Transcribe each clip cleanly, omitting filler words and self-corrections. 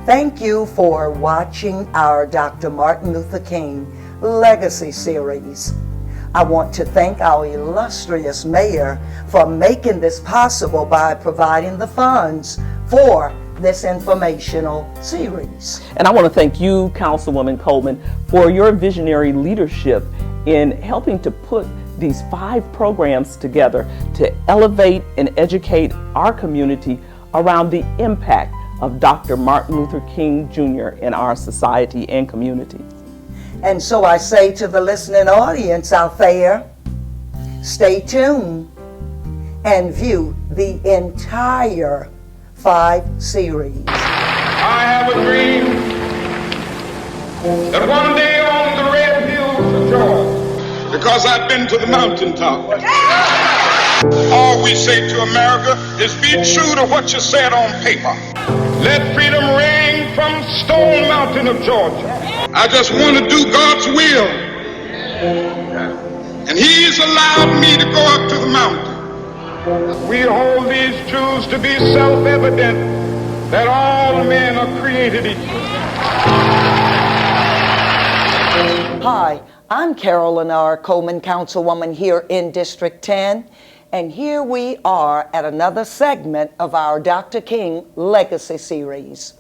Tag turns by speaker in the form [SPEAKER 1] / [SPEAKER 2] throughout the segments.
[SPEAKER 1] Thank you for watching our Dr. Martin Luther King Legacy Series. I want to thank our illustrious mayor for making this possible by providing the funds for this informational series.
[SPEAKER 2] And I want to thank you, Councilwoman Coleman, for your visionary leadership in helping to put these 5 programs together to elevate and educate our community around the impact of Dr. Martin Luther King Jr. in our society and community.
[SPEAKER 1] And so I say to the listening audience out there, stay tuned and view the entire 5 series.
[SPEAKER 3] I have a dream that one day on the red hills of Georgia, because I've been to the mountaintop, all we say to America is be true to what you said on paper. Let freedom ring from Stone Mountain of Georgia. I just want to do God's will. And He's allowed me to go up to the mountain. We hold these truths to be self-evident, that all men are created equal.
[SPEAKER 1] Hi, I'm Carolyn R, Coleman Councilwoman here in District 10. And here we are at another segment of our Dr. King Legacy Series.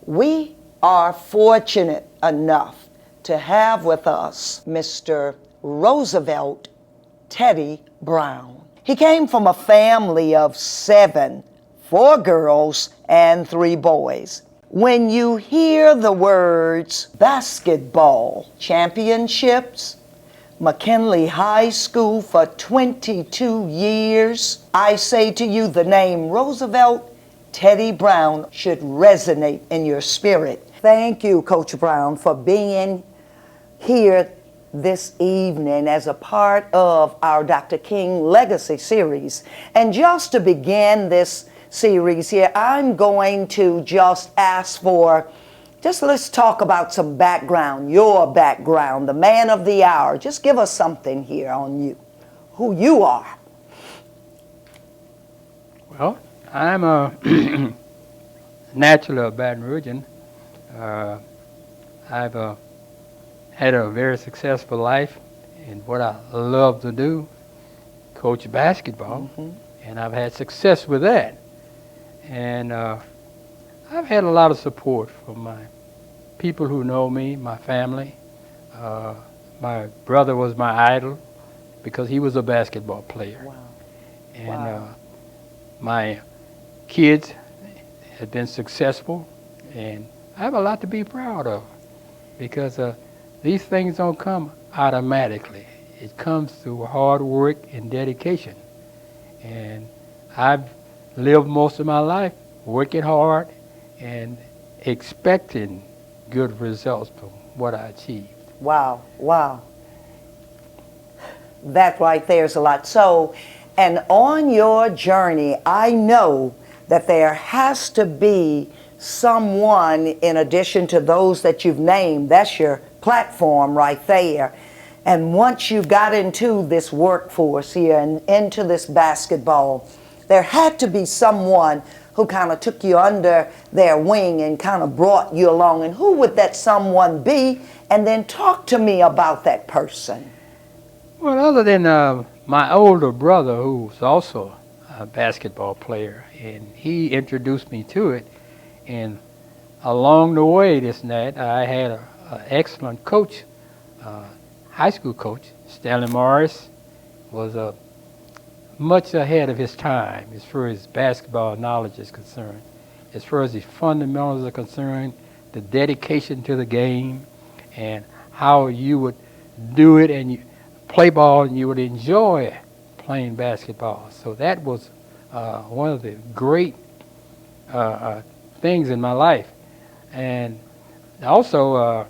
[SPEAKER 1] We are fortunate enough to have with us Mr. Roosevelt Teddy Brown. He came from a family of 7, 4 girls and 3 boys. When you hear the words basketball championships, McKinley High School for 22 years, I say to you the name Roosevelt Teddy Brown should resonate in your spirit. Thank you, Coach Brown, for being here this evening as a part of our Dr. King Legacy Series. And just to begin this series here, I'm going to just ask for let's talk about some background, your background, the man of the hour. Just give us something here on you, who you are.
[SPEAKER 4] Well, I'm a natural Baton Rougean. I've had a very successful life in what I love to do, coach basketball, and I've had success with that. And I've had a lot of support from my people who know me, my family. My brother was my idol because he was a basketball player.
[SPEAKER 1] Wow.
[SPEAKER 4] And my kids have been successful, and I have a lot to be proud of because these things don't come automatically. It comes through hard work and dedication. And I've lived most of my life working hard and expecting good results from what I achieved.
[SPEAKER 1] Wow, wow. That right there is a lot. So, and on your journey, I know that there has to be someone in addition to those that you've named. That's your platform right there. And once you got into this workforce here and into this basketball, there had to be someone who kind of took you under their wing and kind of brought you along. And who would that someone be? And then talk to me about that person.
[SPEAKER 4] Well, other than my older brother, who was also a basketball player, and he introduced me to it. And along the way, I had an excellent coach, high school coach. Stanley Morris was much ahead of his time as far as basketball knowledge is concerned. As far as the fundamentals are concerned, the dedication to the game, and how you would do it and you play ball and you would enjoy playing basketball. So that was one of the great things in my life. And also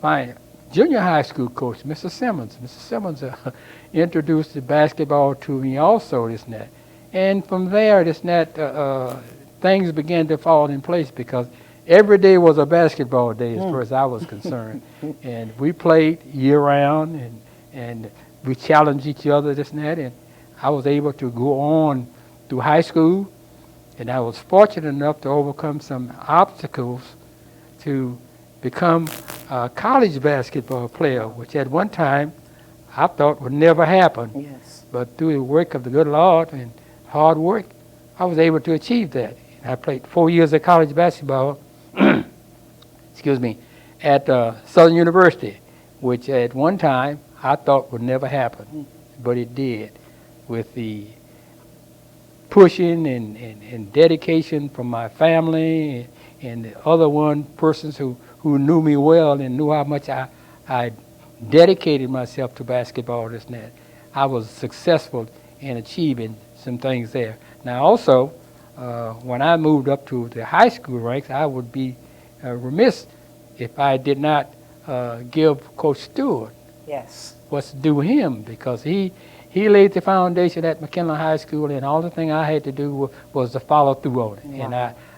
[SPEAKER 4] my junior high school coach, Mr. Simmons. Mr. Simmons introduced the basketball to me also, and from there, things began to fall in place because every day was a basketball day as far as I was concerned. And we played year-round, and we challenged each other, and I was able to go on through high school And I was fortunate enough to overcome some obstacles to become a college basketball player, which at one time I thought would never happen.
[SPEAKER 1] Yes.
[SPEAKER 4] But through the work of the good Lord and hard work, I was able to achieve that. And I played 4 years of college basketball, excuse me, at Southern University, which at one time I thought would never happen, but it did, with the pushing and dedication from my family and the other persons who knew me well and knew how much I dedicated myself to basketball. This and that. I was successful in achieving some things there. Now also, when I moved up to the high school ranks, I would be remiss if I did not give Coach Stewart
[SPEAKER 1] Yes.
[SPEAKER 4] what's due him, because he laid the foundation at McKinley High School, and all the thing I had to do was to follow through on it.
[SPEAKER 1] Wow.
[SPEAKER 4] And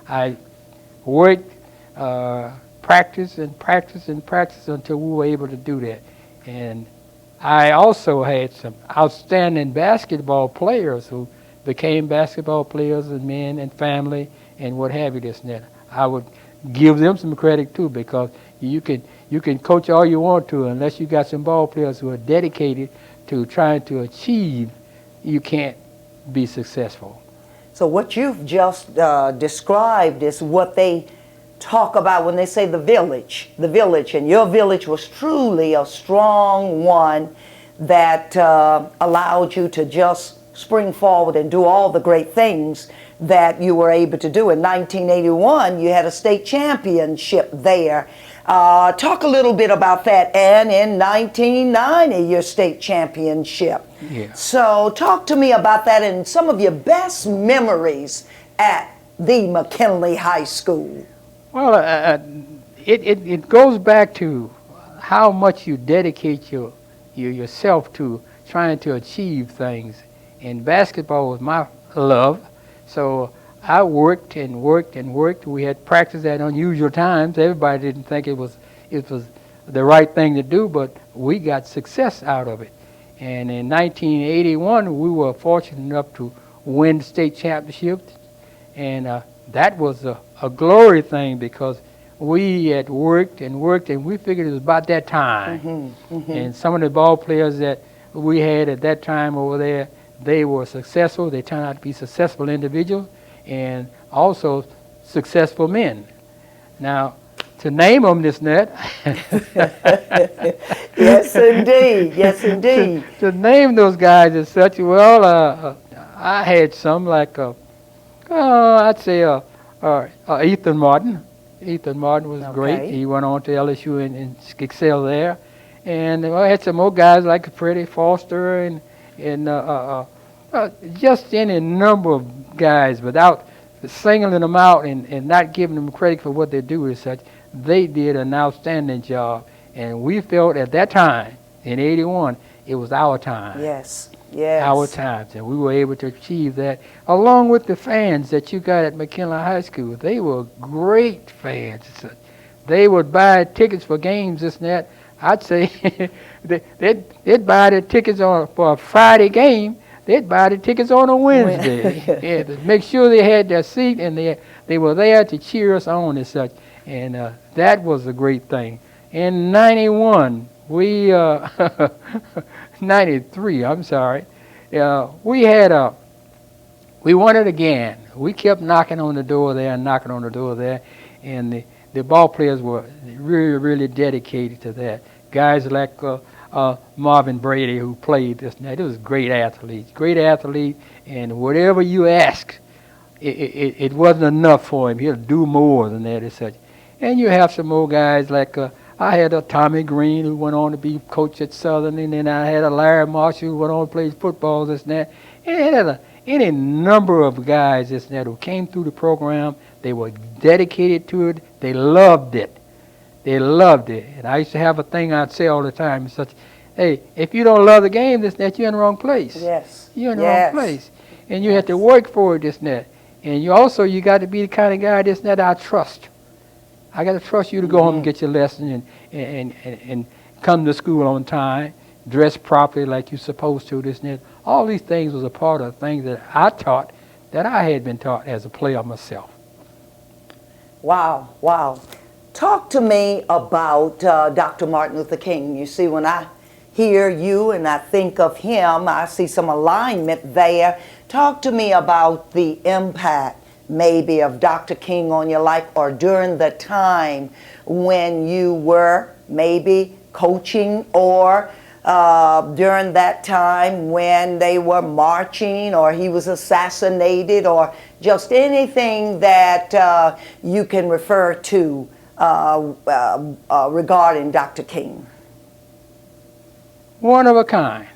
[SPEAKER 4] I worked, practice until we were able to do that. And I also had some outstanding basketball players who became basketball players and men and family and what have you. This and that. I would give them some credit too, because you can coach all you want to, unless you got some ball players who are dedicated to trying to achieve, you can't be successful.
[SPEAKER 1] So what you've just described is what they talk about when they say the village, and your village was truly a strong one that allowed you to just spring forward and do all the great things that you were able to do. In 1981, you had a state championship there. Talk a little bit about that. And in 1990, your state championship.
[SPEAKER 4] Yeah.
[SPEAKER 1] So talk to me about that and some of your best memories at the McKinley High School.
[SPEAKER 4] Well, it goes back to how much you dedicate yourself to trying to achieve things. And basketball was my love, so I worked and worked and worked. We had practice at unusual times. Everybody didn't think it was the right thing to do, but we got success out of it. And in 1981, we were fortunate enough to win the state championship, and that was a glory thing, because we had worked and worked, and we figured it was about that time. And some of the ball players that we had at that time over there, they were successful. They turned out to be successful individuals and also successful men. Now, to name them this net.
[SPEAKER 1] Yes, indeed. Yes, indeed.
[SPEAKER 4] To name those guys as such, well, I had some like, I'd say Ethan Martin. Ethan Martin was great. He went on to LSU and excelled there. And I had some more guys like Freddie Foster and just any number of guys, without singling them out and not giving them credit for what they do as such. They did an outstanding job, and we felt at that time, in 81, it was our time.
[SPEAKER 1] Yes, yes.
[SPEAKER 4] Our times, and we were able to achieve that, along with the fans that you got at McKinley High School. They were great fans. They would buy tickets for games, this and that. I'd say they'd buy the tickets for a Friday game. They'd buy the tickets on a Wednesday. Yeah, to make sure they had their seat, and they were there to cheer us on as such. And that was a great thing. In 91, 93, I'm sorry, we won it again. We kept knocking on the door there and the ball players were really, really dedicated to that. Guys like Marvin Brady, who played this and that, it was great athlete, and whatever you ask, it wasn't enough for him. He'll do more than that as such. And you have some more guys like I had a Tommy Green who went on to be coach at Southern, and then I had a Larry Marshall who went on to play football, this and that. And it had any number of guys, this and that, who came through the program. They were dedicated to it. They loved it. And I used to have a thing I'd say all the time, such, hey, if you don't love the game, this and that, you're in the wrong place.
[SPEAKER 1] Yes.
[SPEAKER 4] You're in the wrong place. And you have to work for it, this and that. And you got to be the kind of guy, this and that, I trust. I got to trust you to go home and get your lesson and come to school on time, dress properly like you're supposed to, this and that. All these things was a part of things that I taught that I had been taught as a player myself.
[SPEAKER 1] Wow, wow. Talk to me about Dr. Martin Luther King. You see, when I hear you and I think of him, I see some alignment there. Talk to me about the impact maybe of Dr. King on your life, or during the time when you were maybe coaching, or during that time when they were marching, or he was assassinated, or just anything that you can refer to regarding Dr. King.
[SPEAKER 4] One of a kind.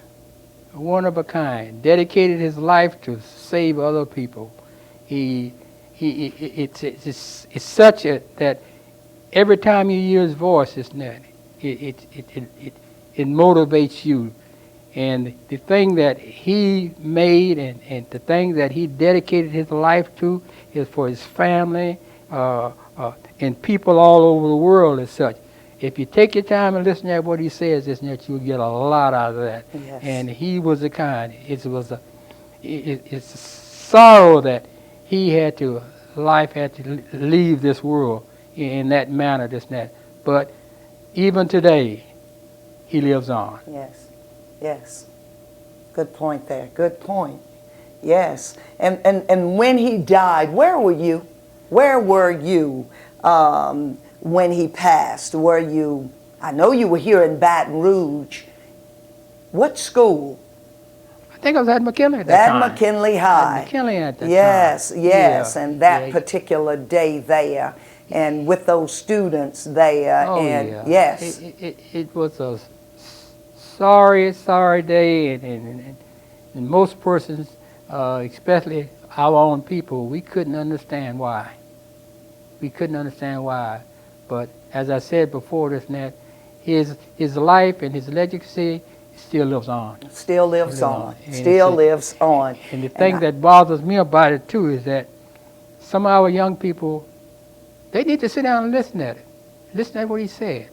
[SPEAKER 4] One of a kind. Dedicated his life to save other people. It's such that every time you hear his voice, it motivates you. And the thing that he made and the thing that he dedicated his life to is for his family and people all over the world as such. If you take your time and listen to what he says, you'll get a lot out of that.
[SPEAKER 1] Yes.
[SPEAKER 4] And he was the kind. It's a sorrow that life had to leave this world in that manner, this and that. But even today, he lives on.
[SPEAKER 1] Yes, yes. Good point there. Good point. Yes. And when he died, where were you? Where were you when he passed? Were you, I know you were here in Baton Rouge. What school?
[SPEAKER 4] I think I was at McKinley at that time.
[SPEAKER 1] At McKinley High.
[SPEAKER 4] At McKinley at that time.
[SPEAKER 1] Yes, yes.
[SPEAKER 4] Yeah.
[SPEAKER 1] And that particular day there, and with those students there.
[SPEAKER 4] Oh,
[SPEAKER 1] and
[SPEAKER 4] yeah.
[SPEAKER 1] Yes.
[SPEAKER 4] It was a sorry day, and most persons, especially our own people, we couldn't understand why. We couldn't understand why. But as I said before, this and that, his life and his legacy still lives on.
[SPEAKER 1] Still lives on.
[SPEAKER 4] And
[SPEAKER 1] Still lives on.
[SPEAKER 4] And the thing that bothers me about it too is that some of our young people, they need to sit down and listen at it. Listen to what he said.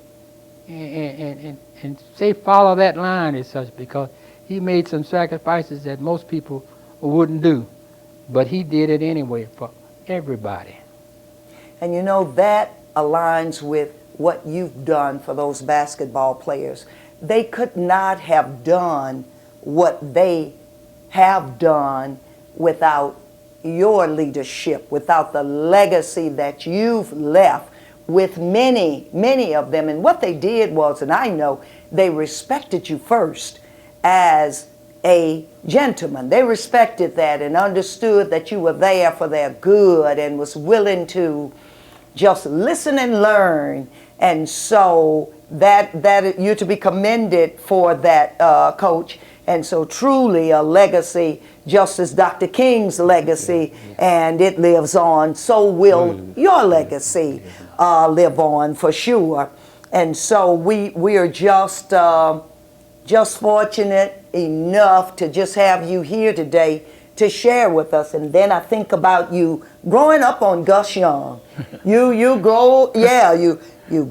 [SPEAKER 4] And say follow that line as such, because he made some sacrifices that most people wouldn't do. But he did it anyway for everybody.
[SPEAKER 1] And you know, that aligns with what you've done for those basketball players. They could not have done what they have done without your leadership, without the legacy that you've left with many, many of them. And what they did was, and I know, they respected you first as a gentleman. They respected that and understood that you were there for their good and was willing to just listen and learn. And so that you're to be commended for that, Coach. And so truly a legacy, just as Dr. King's legacy, and it lives on, so will your legacy live on for sure. And so we are just fortunate enough to just have you here today to share with us. And then I think about you growing up on Gus Young. You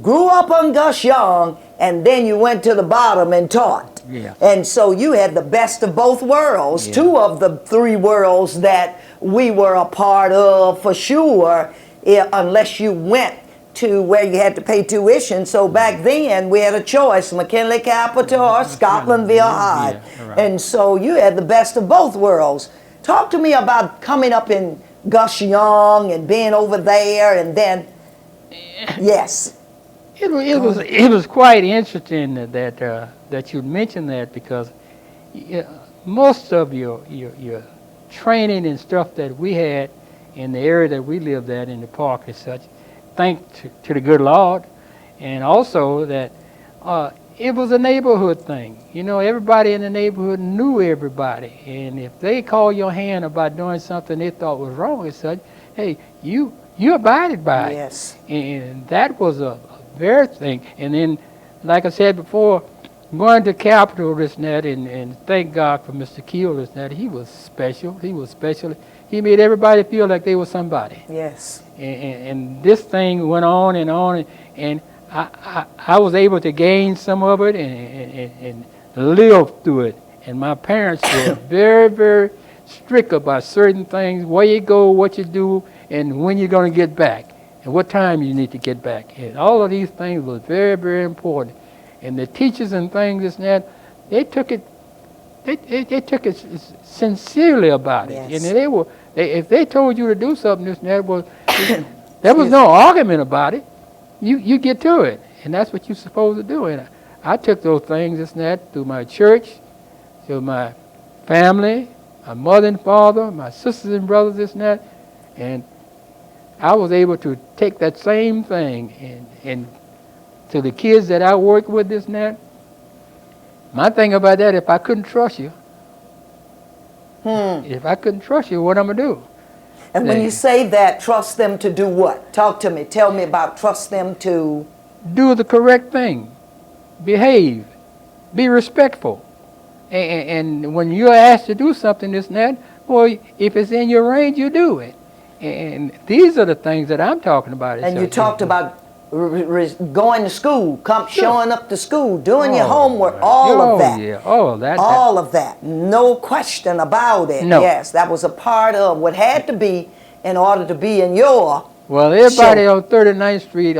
[SPEAKER 1] grew up on Gus Young, and then you went to the bottom and taught.
[SPEAKER 4] Yeah.
[SPEAKER 1] And so you had the best of both worlds, two of the three worlds that we were a part of for sure, unless you went to where you had to pay tuition. So back then we had a choice, McKinley Capital or Scotlandville High.
[SPEAKER 4] Yeah, right.
[SPEAKER 1] And so you had the best of both worlds. Talk to me about coming up in Gus Young and being over there, and then, yes.
[SPEAKER 4] It was quite interesting that you mentioned that, because most of your training and stuff that we had in the area that we lived at in the park and such, thanks to the good Lord, and also that it was a neighborhood thing. You know, everybody in the neighborhood knew everybody, and if they called your hand about doing something they thought was wrong and such, hey, you abided by it.
[SPEAKER 1] Yes.
[SPEAKER 4] And that was a very thing. And then, like I said before, going to Capitol this and that, and thank God for Mr. Keel this and that. He was special. He was special. He made everybody feel like they were somebody.
[SPEAKER 1] Yes.
[SPEAKER 4] And this thing went on, and I was able to gain some of it and live through it. And my parents were very, very strict about certain things, where you go, what you do, and when you're going to get back, and what time you need to get back. And all of these things was very, very important. And the teachers and things, this and that, they took it sincerely about it.
[SPEAKER 1] Yes.
[SPEAKER 4] And if they told you to do something, this and that, well, there was no argument about it. You get to it, and that's what you're supposed to do. And I took those things, this and that, through my church, through my family, my mother and father, my sisters and brothers, this and that, and I was able to take that same thing and to the kids that I worked with, this and that. My thing about that, if I couldn't trust you, what I'm going to do?
[SPEAKER 1] And when you say that, trust them to do what? Talk to me. Tell me about trust them to...
[SPEAKER 4] Do the correct thing. Behave. Be respectful. And when you're asked to do something, this and that, well, if it's in your range, you do it. And these are the things that I'm talking about.
[SPEAKER 1] And you talked about going to school, showing up to school, doing your homework, all of that.
[SPEAKER 4] Yeah, all of that.
[SPEAKER 1] All of that. No question about it.
[SPEAKER 4] No.
[SPEAKER 1] Yes, that was a part of what had to be in order to be in your...
[SPEAKER 4] Well, everybody on 39th Street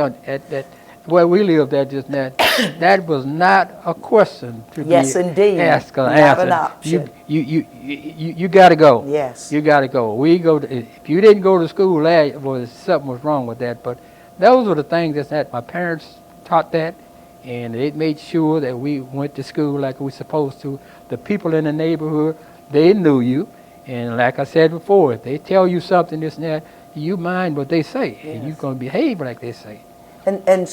[SPEAKER 4] where we lived at just now, that was not a question to be asked or answered.
[SPEAKER 1] Not an option.
[SPEAKER 4] You got to go.
[SPEAKER 1] Yes.
[SPEAKER 4] You got to go. If you didn't go to school, well, something was wrong with that. But those were the things that my parents taught that, and it made sure that we went to school like we were supposed to. The people in the neighborhood, they knew you, and like I said before, if they tell you something, this and that, you mind what they say, and you're going to behave like they say.
[SPEAKER 1] And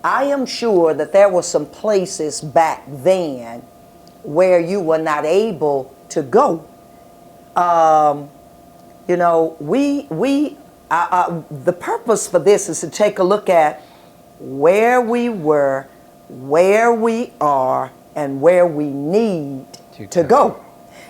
[SPEAKER 1] I am sure that there were some places back then where you were not able to go. You know, the purpose for this is to take a look at where we were, where we are, and where we need to go.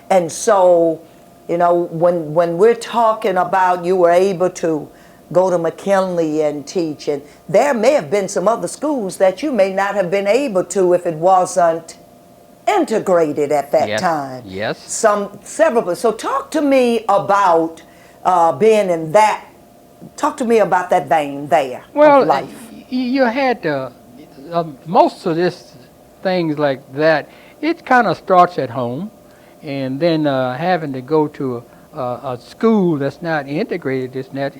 [SPEAKER 1] And so, you know, when we're talking about you were able to go to McKinley and teach, and there may have been some other schools that you may not have been able to if it wasn't integrated at that time.
[SPEAKER 4] Yes.
[SPEAKER 1] Several. So talk to me about being in that. Talk to me about that vein there of life.
[SPEAKER 4] You had most of this things like that. It kind of starts at home, and then having to go to a school that's not integrated, this and that,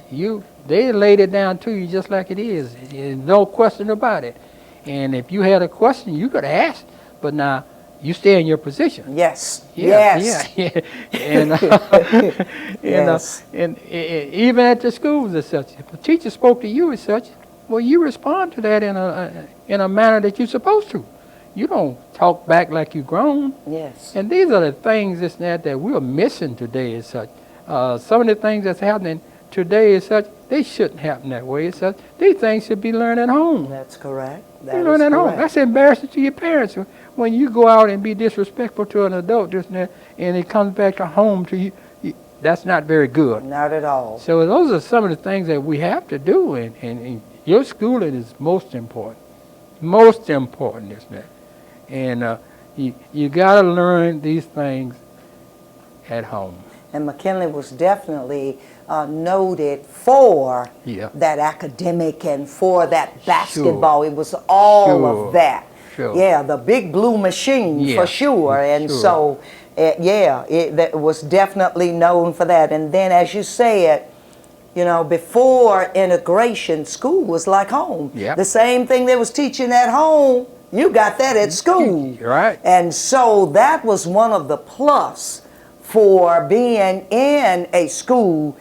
[SPEAKER 4] they laid it down to you just like it is. There's no question about it. And if you had a question, you could ask, but now you stay in your position.
[SPEAKER 1] Yes.
[SPEAKER 4] Yeah. And,
[SPEAKER 1] Yes.
[SPEAKER 4] And even at the schools as such, if a teacher spoke to you as such, well, you respond to that in a manner that you're supposed to. You don't talk back like you're grown.
[SPEAKER 1] Yes.
[SPEAKER 4] And these are the things that we're missing today as such. Some of the things that's happening today as such, they shouldn't happen that way as such. These things should be learned at home.
[SPEAKER 1] That's correct.
[SPEAKER 4] You learn at home. That's embarrassing to your parents when you go out and be disrespectful to an adult just now, and it comes back to home to you. That's not very good.
[SPEAKER 1] Not at all.
[SPEAKER 4] So those are some of the things that we have to do, and your schooling is most important. Most important, isn't it? And you got to learn these things at home.
[SPEAKER 1] And McKinley was definitely noted for that academic and for that basketball. It was all of that.
[SPEAKER 4] Sure.
[SPEAKER 1] Yeah, the big blue machine for sure. And so, it was definitely known for that. And then, as you said, you know, before integration, school was like home.
[SPEAKER 4] Yep.
[SPEAKER 1] The same thing they was teaching at home, you got that at school.
[SPEAKER 4] Right.
[SPEAKER 1] And so that was one of the plus for being in a school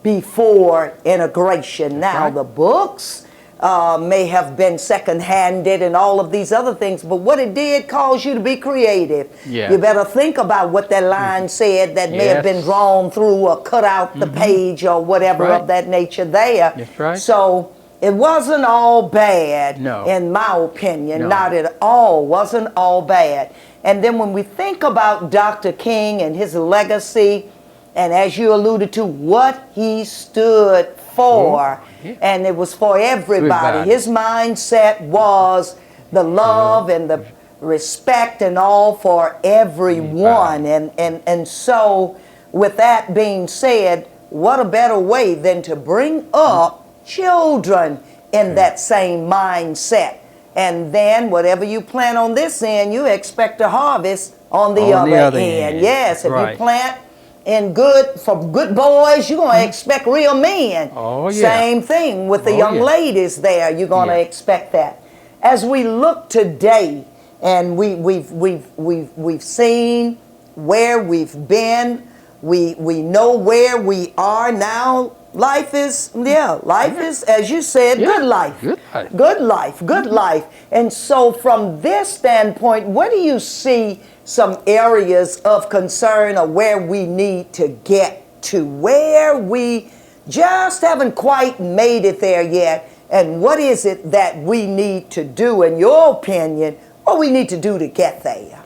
[SPEAKER 1] before integration. Now, the books may have been second-handed and all of these other things, but what it did cause you to be creative.
[SPEAKER 4] Yeah.
[SPEAKER 1] You better think about what that line said that may have been drawn through or cut out the page or whatever of that nature there.
[SPEAKER 4] That's right.
[SPEAKER 1] So it wasn't all bad, in my opinion. Not at all. Wasn't all bad. And then when we think about Dr. King and his legacy, and as you alluded to, what he stood for, and it was for everybody. His mindset was the love and respect and all for everyone. And so with that being said, what a better way than to bring up children in that same mindset. And then whatever you plant on this end, you expect to harvest on the other end. Yes, if you plant in for good boys, you're going to expect real men.
[SPEAKER 4] Oh, yeah.
[SPEAKER 1] Same thing with the young ladies there. You're going to expect that. As we look today, and we've seen where we've been, we know where we are now. Life is, as you said, good life. Good life. And so from this standpoint, where do you see some areas of concern or where we need to get to, where we just haven't quite made it there yet? And what is it that we need to do, in your opinion, what we need to do to get there?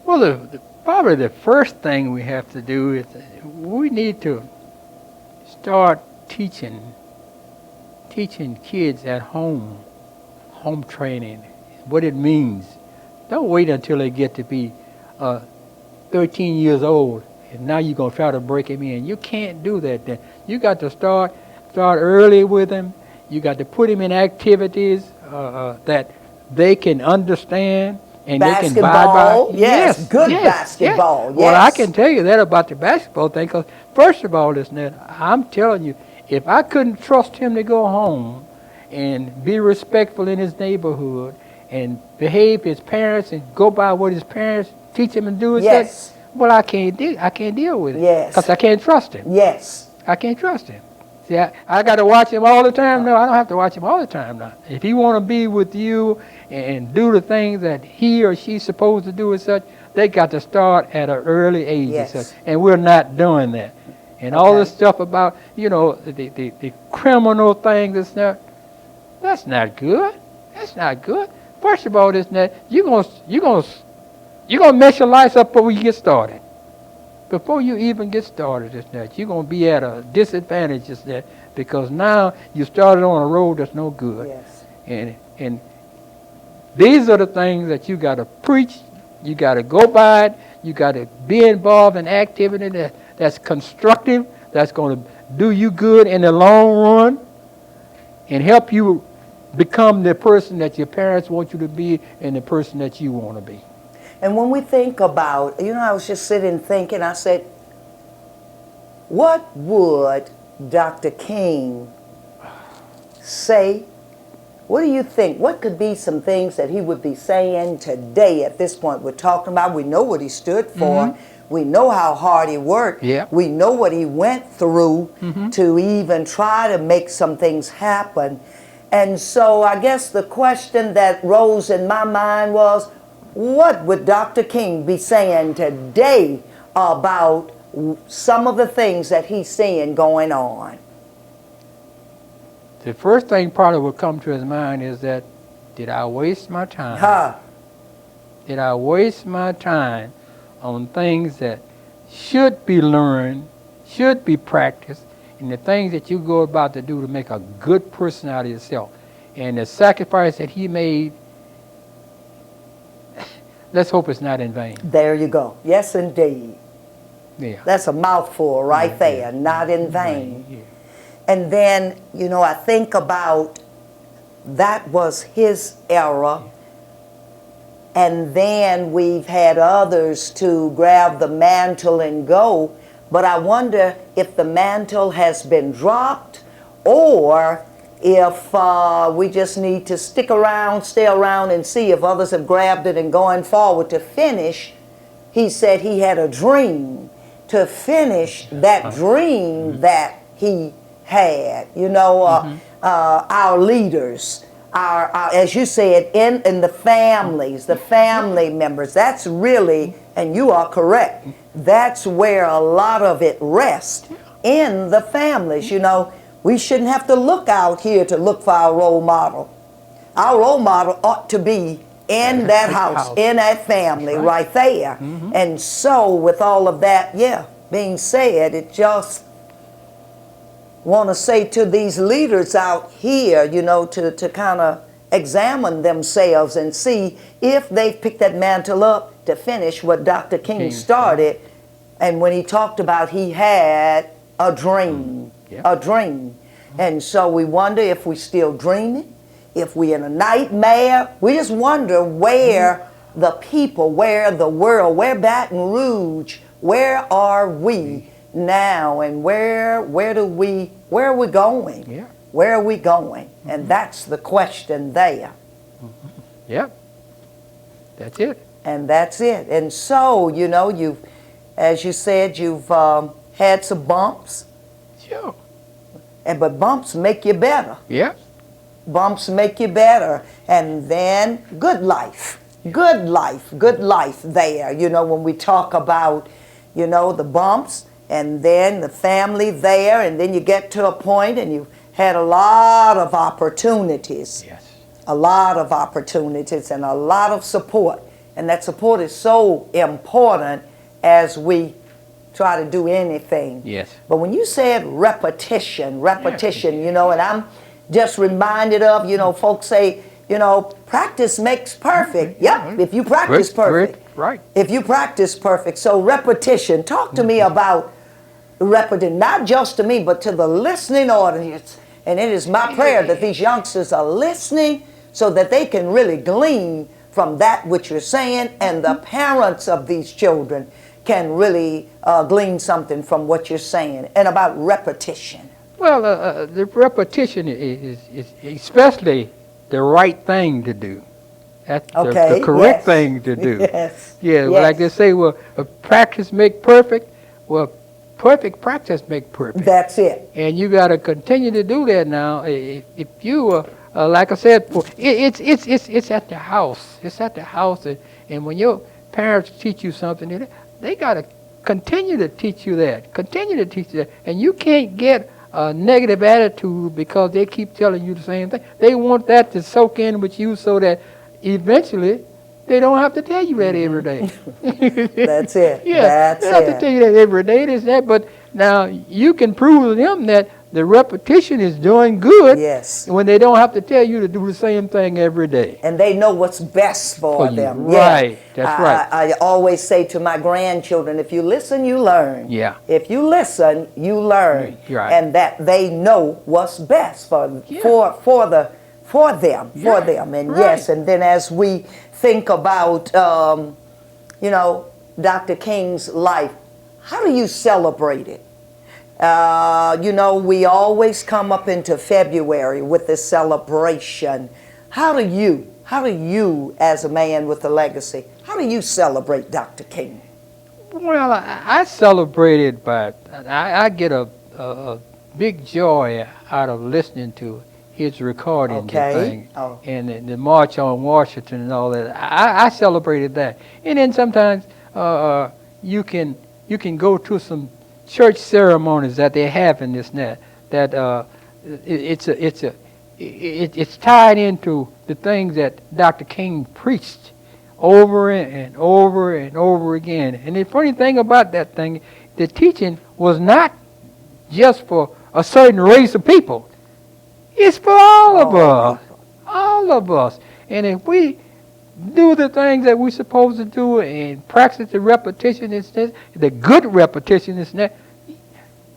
[SPEAKER 4] Well, probably the first thing we have to do is we need to start teaching kids at home training, what it means. Don't wait until they get to be 13 years old, and now you're going to try to break them in. You can't do that then. You got to start early with them. You got to put them in activities that they can understand and
[SPEAKER 1] basketball,
[SPEAKER 4] they can buy.
[SPEAKER 1] Yes, good basketball. Yes.
[SPEAKER 4] Well, I can tell you that about the basketball thing, because first of all, I'm telling you, if I couldn't trust him to go home and be respectful in his neighborhood and behave his parents and go by what his parents teach him and do, well, I can't deal with it.
[SPEAKER 1] Yes.
[SPEAKER 4] Because I can't trust him.
[SPEAKER 1] Yes.
[SPEAKER 4] I can't trust him. See, I got to watch him all the time? No, I don't have to watch him all the time now. If he want to be with you and do the things that he or she's supposed to do and such, they got to start at an early age and such. And we're not doing that. And all this stuff about, the criminal things and stuff, that's not good. That's not good. First of all, you're gonna mess your life up before you get started. Before you even get started, you're gonna be at a disadvantage, because now you started on a road that's no good.
[SPEAKER 1] Yes.
[SPEAKER 4] And these are the things that you got to preach. You got to go by it. You got to be involved in activity that's constructive, that's going to do you good in the long run, and help you become the person that your parents want you to be and the person that you want to be.
[SPEAKER 1] And when we think about, I was just sitting thinking, I said, what would Dr. King say? What do you think? What could be some things that he would be saying today at this point? We're talking about, we know what he stood for. Mm-hmm. We know how hard he worked.
[SPEAKER 4] Yeah.
[SPEAKER 1] We know what he went through to even try to make some things happen. And so I guess the question that rose in my mind was, what would Dr. King be saying today about some of the things that he's seeing going on?
[SPEAKER 4] The first thing probably would come to his mind is that, did I waste my time? Did I waste my time on things that should be learned, should be practiced, and the things that you go about to do to make a good person out of yourself? And the sacrifice that he made, let's hope it's not in vain.
[SPEAKER 1] There you go. Yes, indeed.
[SPEAKER 4] Yeah.
[SPEAKER 1] That's a mouthful right there. Not in vain.
[SPEAKER 4] Yeah.
[SPEAKER 1] And then, I think about that was his era. And then we've had others to grab the mantle and go. But I wonder if the mantle has been dropped, or if we just need to stick around, stay around, and see if others have grabbed it and going forward to finish. He said he had a dream to finish that dream that he had. Our leaders, our as you said, in the families, the family members. That's really, and you are correct, that's where a lot of it rests, in the families. We shouldn't have to look out here to look for our role model. Our role model ought to be in that house, in that family, right there. And so with all of that, being said, it just want to say to these leaders out here, to kind of examine themselves and see if they've picked that mantle up to finish what Dr. King started. And when he talked about he had a dream, a dream. And so we wonder if we're still dreaming, if we're in a nightmare. We just wonder where the people, where the world, where Baton Rouge, where are we now, and where are we going?
[SPEAKER 4] Yeah.
[SPEAKER 1] Where are we going? And that's the question there.
[SPEAKER 4] Yep. That's it.
[SPEAKER 1] And that's it. And so, you know, as you said, you've had some bumps.
[SPEAKER 4] Sure.
[SPEAKER 1] But bumps make you better.
[SPEAKER 4] Yeah.
[SPEAKER 1] Bumps make you better. And then good life there. You know, when we talk about, you know, the bumps and then the family there, and then you get to a point and you've had a lot of opportunities.
[SPEAKER 4] Yes.
[SPEAKER 1] A lot of opportunities and a lot of support. And that support is so important as we try to do anything.
[SPEAKER 4] Yes.
[SPEAKER 1] But when you said repetition, you know, and I'm just reminded of, you know, folks say, you know, practice makes perfect. Yep, if you practice perfect.
[SPEAKER 4] Right.
[SPEAKER 1] If you practice perfect. So repetition. Talk to me about repetition, not just to me, but to the listening audience. And it is my prayer that these youngsters are listening so that they can really glean from that which you're saying, and the parents of these children can really glean something from what you're saying, and about repetition.
[SPEAKER 4] Well, the repetition is especially the right thing to do. That's the correct thing to do.
[SPEAKER 1] Yes.
[SPEAKER 4] Yeah,
[SPEAKER 1] yes.
[SPEAKER 4] Like they say, well, practice make perfect. Well, perfect practice make perfect.
[SPEAKER 1] That's it.
[SPEAKER 4] And you got to continue to do that now. If you, like I said, it's at the house. It's at the house, and when your parents teach you something, they got to continue to teach you that. Continue to teach you that, and you can't get a negative attitude because they keep telling you the same thing. They want that to soak in with you so that eventually they don't have to tell you that every day.
[SPEAKER 1] That's it.
[SPEAKER 4] Yeah,
[SPEAKER 1] That's
[SPEAKER 4] they don't have to tell you that every day. This, that, but now you can prove to them that the repetition is doing good.
[SPEAKER 1] Yes.
[SPEAKER 4] When they don't have to tell you to do the same thing every day.
[SPEAKER 1] And they know what's best for
[SPEAKER 4] you.
[SPEAKER 1] them.
[SPEAKER 4] Right.
[SPEAKER 1] Yeah.
[SPEAKER 4] That's right.
[SPEAKER 1] I always say to my grandchildren, if you listen, you learn.
[SPEAKER 4] Yeah.
[SPEAKER 1] If you listen, you learn.
[SPEAKER 4] Right.
[SPEAKER 1] And that they know what's best for them. And yes, and then as we think about, you know, Dr. King's life, how do you celebrate it? You know, we always come up into February with this celebration. How do you, as a man with a legacy, how do you celebrate Dr. King?
[SPEAKER 4] Well, I celebrate it by, I get a big joy out of listening to his recording thing, and the March on Washington and all that. I celebrated that. And then sometimes you can go to some church ceremonies that they have in this net that it's tied into the things that Dr. King preached over and over and over again. And the funny thing about that thing, the teaching was not just for a certain race of people. It's for all of us. All of us. And if we do the things that we're supposed to do and practice the repetition, the good repetition,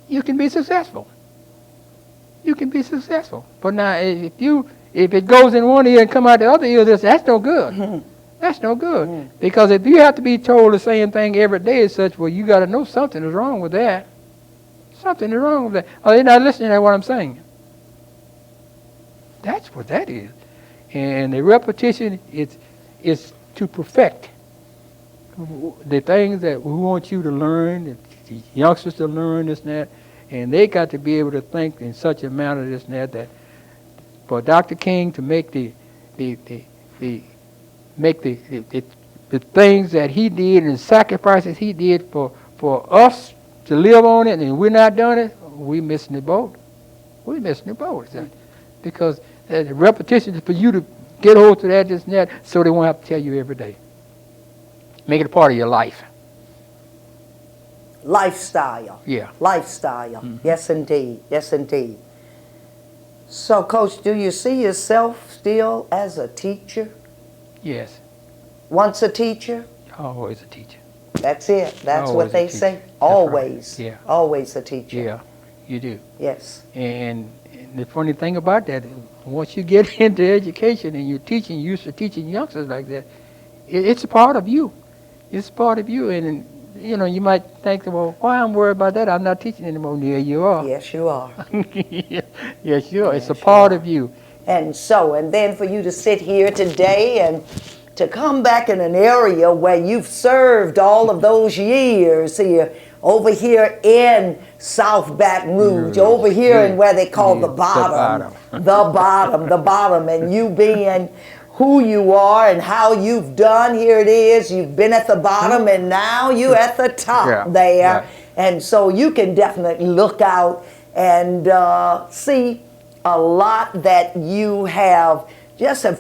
[SPEAKER 4] you can be successful. You can be successful. But now, if it goes in one ear and come out the other ear, that's no good. Mm-hmm. That's no good. Mm-hmm. Because if you have to be told the same thing every day as such, well, you got to know something is wrong with that. Something is wrong with that. Oh, they're not listening to what I'm saying. That's what that is. And the repetition is to perfect the things that we want you to learn, the youngsters to learn this and that, and they got to be able to think in such a manner this and that for Dr. King to make the things that he did and sacrifices he did for us to live on it, and we're not doing it, we're missing the boat. We're missing the boat. Because the repetition is for you to get hold to that, this and that, so they won't have to tell you every day. Make it a part of your life.
[SPEAKER 1] Lifestyle.
[SPEAKER 4] Yeah.
[SPEAKER 1] Lifestyle. Mm-hmm. Yes, indeed. Yes, indeed. So, Coach, do you see yourself still as a teacher?
[SPEAKER 4] Yes,
[SPEAKER 1] Once a teacher?
[SPEAKER 4] always a teacher.
[SPEAKER 1] That's it. That's
[SPEAKER 4] Always
[SPEAKER 1] what
[SPEAKER 4] a
[SPEAKER 1] they
[SPEAKER 4] teacher.
[SPEAKER 1] say.
[SPEAKER 4] That's right.
[SPEAKER 1] Always.
[SPEAKER 4] Yeah.
[SPEAKER 1] Always a teacher.
[SPEAKER 4] Yeah, you do.
[SPEAKER 1] Yes.
[SPEAKER 4] And the funny thing about that, once you get into education and you're teaching, used to teaching youngsters like that, it's a part of you. It's part of you. And, you know, you might think, well, why I'm worried about that? I'm not teaching anymore. Yeah, you are.
[SPEAKER 1] Yes, you are.
[SPEAKER 4] Yes, you are. It's a
[SPEAKER 1] Yes, you
[SPEAKER 4] part
[SPEAKER 1] are.
[SPEAKER 4] of you.
[SPEAKER 1] And then for you to sit here today and to come back in an area where you've served all of those years here, over here in South Baton Rouge, over here in where they call the bottom, the bottom, and you being who you are and how you've done, here it is, you've been at the bottom and now you at the top there.
[SPEAKER 4] Right.
[SPEAKER 1] And so you can definitely look out and see a lot that you have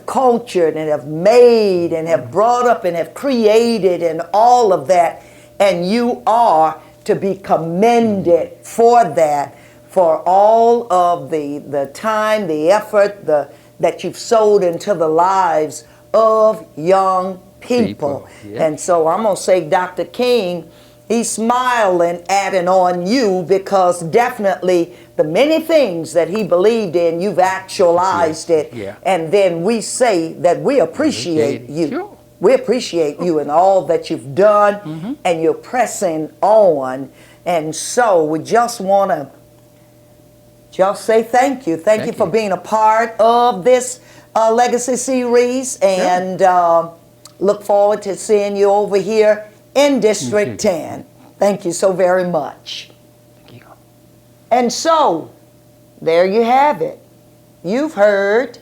[SPEAKER 1] cultured and have made and have brought up and have created and all of that. And you are to be commended for that, for all of the time, the effort, that you've sowed into the lives of young people.
[SPEAKER 4] Yeah.
[SPEAKER 1] And so I'm going to say, Dr. King, he's smiling at and on you, because definitely the many things that he believed in, you've actualized it.
[SPEAKER 4] Yeah.
[SPEAKER 1] And then we say that we appreciate you.
[SPEAKER 4] Sure.
[SPEAKER 1] We appreciate you and all that you've done, and you're pressing on. And so we just want to just say thank you. Thank you for being a part of this Legacy series, and look forward to seeing you over here in District 10. Thank you so very much.
[SPEAKER 4] Thank you.
[SPEAKER 1] And so, there you have it. You've heard.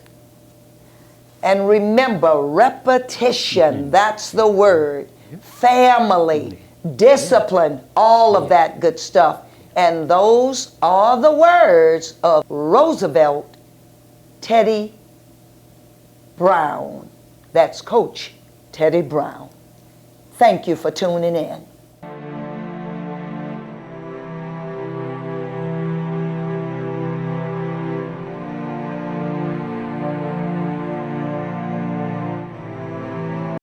[SPEAKER 1] And remember, repetition, that's the word. Family, discipline, all of that good stuff. And those are the words of Roosevelt Teddy Brown. That's Coach Teddy Brown. Thank you for tuning in.